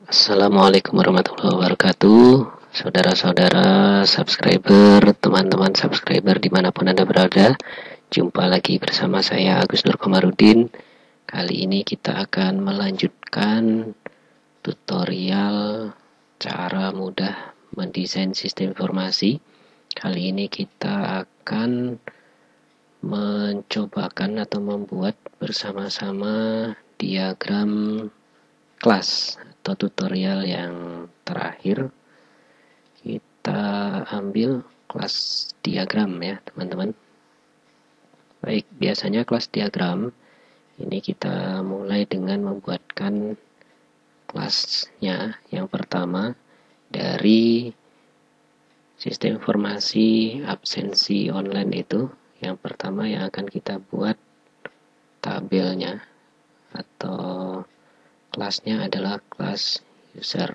Assalamualaikum warahmatullahi wabarakatuh. Saudara-saudara subscriber, teman-teman subscriber dimanapun Anda berada. Jumpa lagi bersama saya Agus Nur Komarudin. Kali ini kita akan melanjutkan tutorial cara mudah mendesain sistem informasi. Kali ini kita akan mencobakan atau membuat bersama-sama diagram kelas atau tutorial yang terakhir. Kita ambil kelas diagram ya teman-teman. Baik, biasanya kelas diagram ini kita mulai dengan membuatkan kelasnya. Yang pertama dari sistem informasi absensi online itu, yang pertama yang akan kita buat tabelnya atau kelasnya adalah kelas user.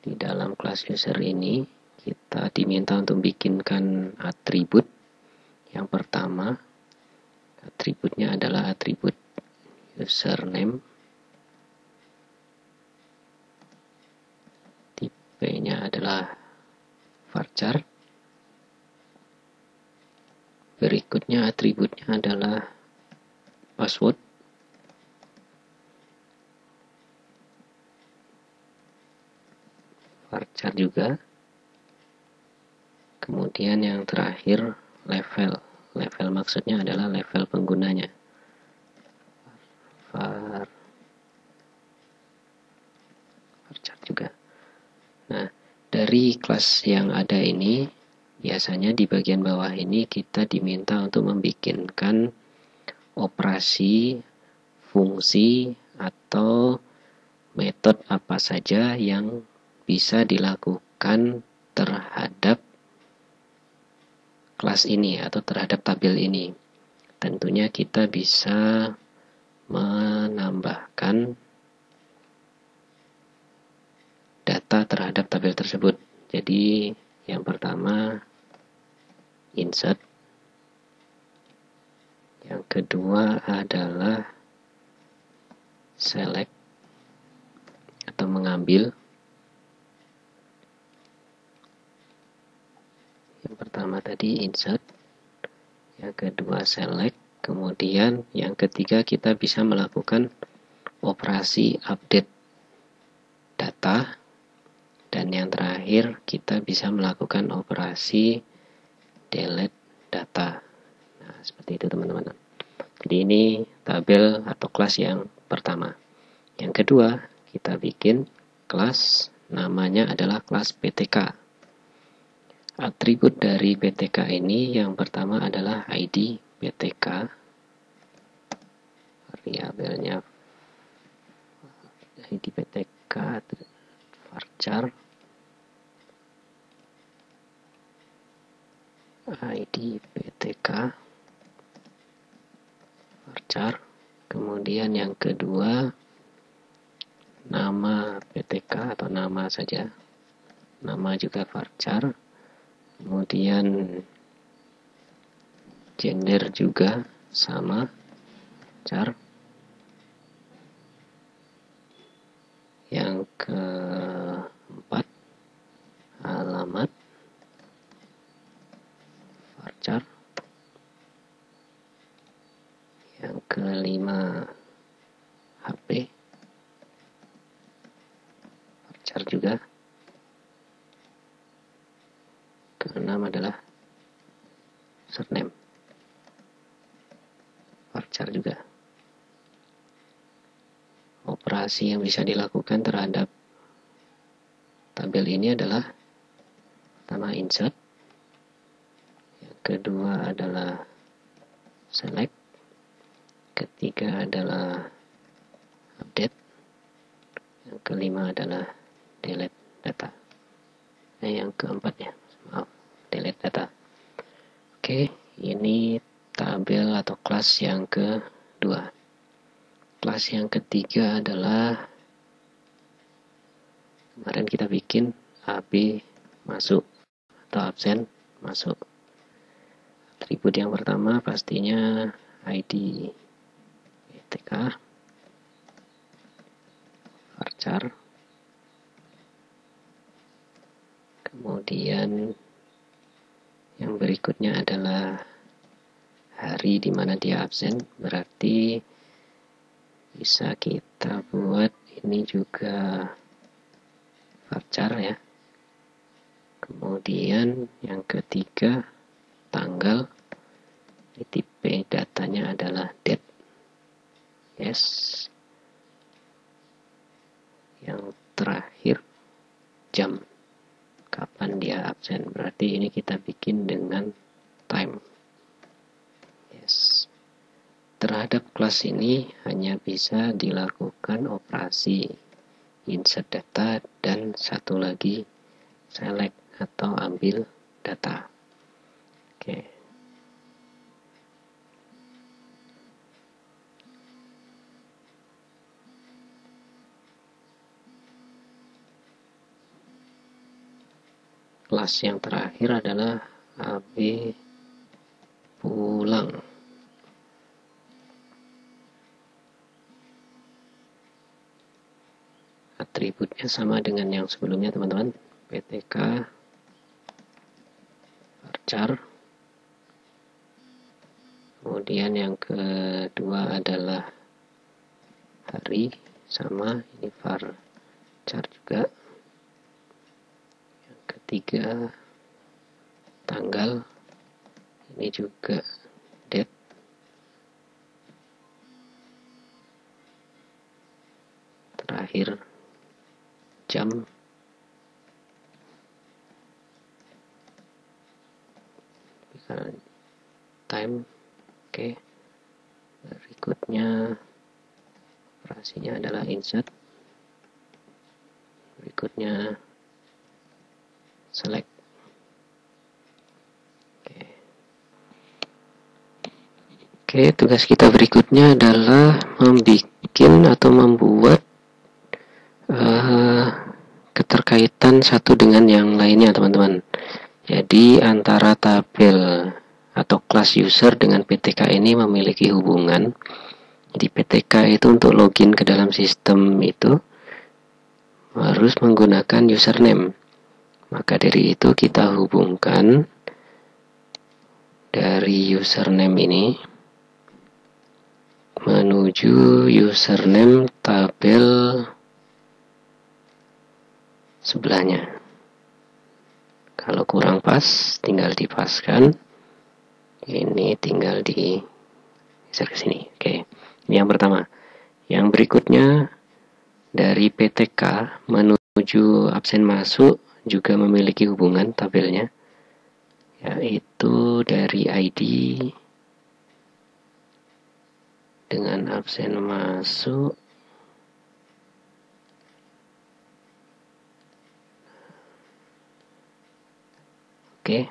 Di dalam kelas user ini kita diminta untuk bikinkan atribut. Yang pertama atributnya adalah atribut username, tipenya adalah varchar. Berikutnya atributnya adalah password. Varchar juga. Kemudian yang terakhir level. Level maksudnya adalah level penggunanya. Varchar juga. Nah, dari kelas yang ada ini, biasanya di bagian bawah ini kita diminta untuk membikinkan operasi, fungsi, atau metode apa saja yang bisa dilakukan terhadap kelas ini atau terhadap tabel ini. Tentunya kita bisa menambahkan data terhadap tabel tersebut. Jadi yang pertama insert, yang kedua adalah select atau mengambil. Yang pertama tadi insert, yang kedua select, kemudian yang ketiga kita bisa melakukan operasi update data, dan yang terakhir kita bisa melakukan operasi delete data. Nah, seperti itu teman-teman. Jadi ini tabel atau kelas yang pertama. Yang kedua, kita bikin kelas, namanya adalah kelas PTK. Atribut dari PTK ini yang pertama adalah ID PTK. Variabelnya ID PTK varchar ID PTK varchar. Kemudian yang kedua nama PTK atau nama saja, nama juga varchar. Kemudian gender juga sama varchar. Yang keempat alamat varchar. Yang kelima HP varchar juga. Keenam adalah surname varchar juga. Operasi yang bisa dilakukan terhadap tabel ini adalah pertama insert, yang kedua adalah select, ketiga adalah update, yang kelima adalah delete data. Yang keempat ya, maaf, delete data. Oke, ini tabel atau kelas yang kedua. Kelas yang ketiga adalah kemarin kita bikin AB masuk atau absen masuk. Atribut yang pertama pastinya ID PTK berikutnya adalah hari di mana dia absen, berarti bisa kita buat ini juga varchar ya. Kemudian yang ketiga tanggal, ini tipe datanya adalah date, yes. Yang terakhir jam, kapan dia absen, berarti ini kita bikin dengan time, yes. Terhadap kelas ini hanya bisa dilakukan operasi insert data dan satu lagi select atau ambil data. Oke. Kelas yang terakhir adalah AB pulang. Atributnya sama dengan yang sebelumnya teman-teman, PTK varchar. Kemudian yang kedua adalah hari, sama, ini varchar juga. Yang ketiga tanggal, ini juga date. Terakhir jam. Time. Oke. Berikutnya operasinya adalah insert. Berikutnya select. Oke, tugas kita berikutnya adalah membuat atau membuat keterkaitan satu dengan yang lainnya teman-teman. Jadi antara tabel atau kelas user dengan PTK ini memiliki hubungan. Jadi PTK itu untuk login ke dalam sistem itu harus menggunakan username. Maka dari itu kita hubungkan dari username ini menuju username tabel sebelahnya. Kalau kurang pas tinggal dipaskan, ini tinggal geser ke sini. Oke, ini yang pertama. Yang berikutnya dari PTK menuju absen masuk juga memiliki hubungan tabelnya, yaitu dari ID dengan absen masuk. Oke.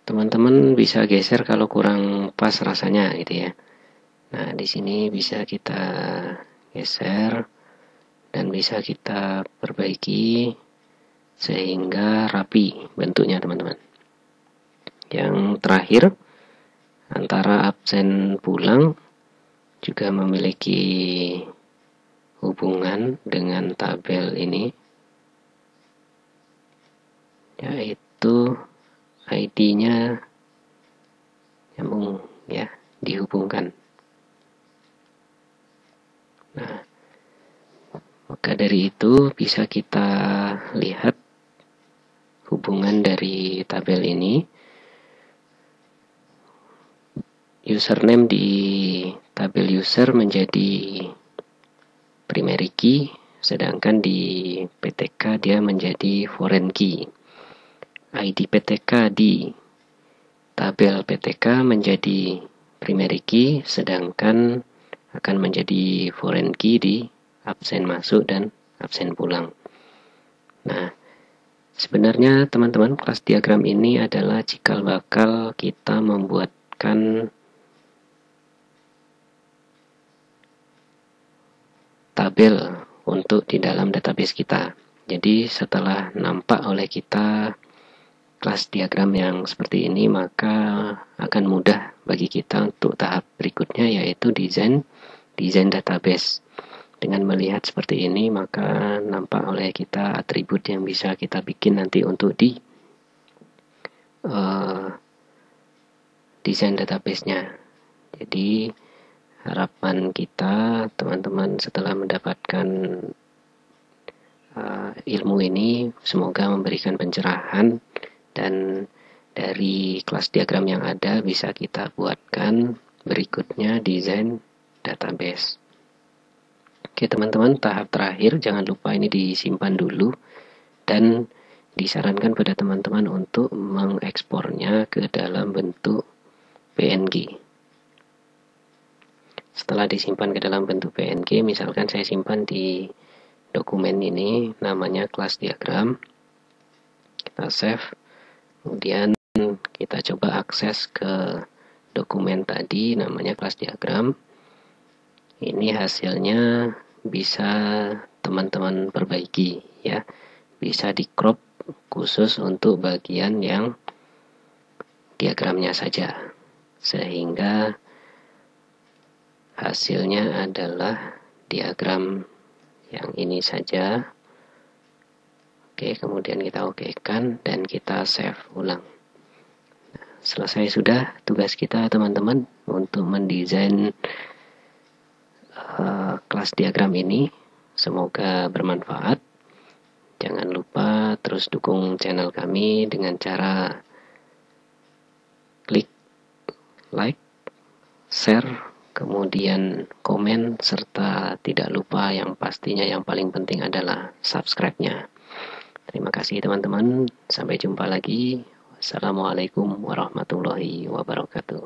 Teman-teman bisa geser kalau kurang pas rasanya gitu ya. Nah, di sini bisa kita geser dan bisa kita perbaiki sehingga rapi bentuknya teman-teman. Yang terakhir, antara absen pulang juga memiliki hubungan dengan tabel ini, yaitu ID-nya nyambung ya, dihubungkan. Nah, maka dari itu bisa kita lihat hubungan dari tabel ini. Username di tabel user menjadi primary key, sedangkan di PTK dia menjadi foreign key. ID PTK di tabel PTK menjadi primary key, sedangkan akan menjadi foreign key di absen masuk dan absen pulang. Nah, sebenarnya teman-teman, kelas diagram ini adalah cikal bakal kita membuatkan tabel untuk di dalam database kita. Jadi setelah nampak oleh kita kelas diagram yang seperti ini, maka akan mudah bagi kita untuk tahap berikutnya, yaitu desain database. Dengan melihat seperti ini, maka nampak oleh kita atribut yang bisa kita bikin nanti untuk di desain database-nya. Jadi harapan kita teman-teman setelah mendapatkan ilmu ini semoga memberikan pencerahan, dan dari kelas diagram yang ada bisa kita buatkan berikutnya desain database. Oke teman-teman, tahap terakhir jangan lupa ini disimpan dulu dan disarankan pada teman-teman untuk mengekspornya ke dalam bentuk PNG. Setelah disimpan ke dalam bentuk PNG, misalkan saya simpan di dokumen ini namanya kelas diagram, kita save, kemudian kita coba akses ke dokumen tadi namanya kelas diagram. Ini hasilnya bisa teman-teman perbaiki ya, bisa di crop khusus untuk bagian yang diagramnya saja, sehingga hasilnya adalah diagram yang ini saja. Oke, kemudian kita okekan dan kita save ulang. Selesai sudah tugas kita teman-teman untuk mendesain kelas diagram ini. Semoga bermanfaat. Jangan lupa terus dukung channel kami dengan cara klik like, share, kemudian komen, serta tidak lupa yang pastinya yang paling penting adalah subscribe-nya. Terima kasih teman-teman. Sampai jumpa lagi. Wassalamualaikum warahmatullahi wabarakatuh.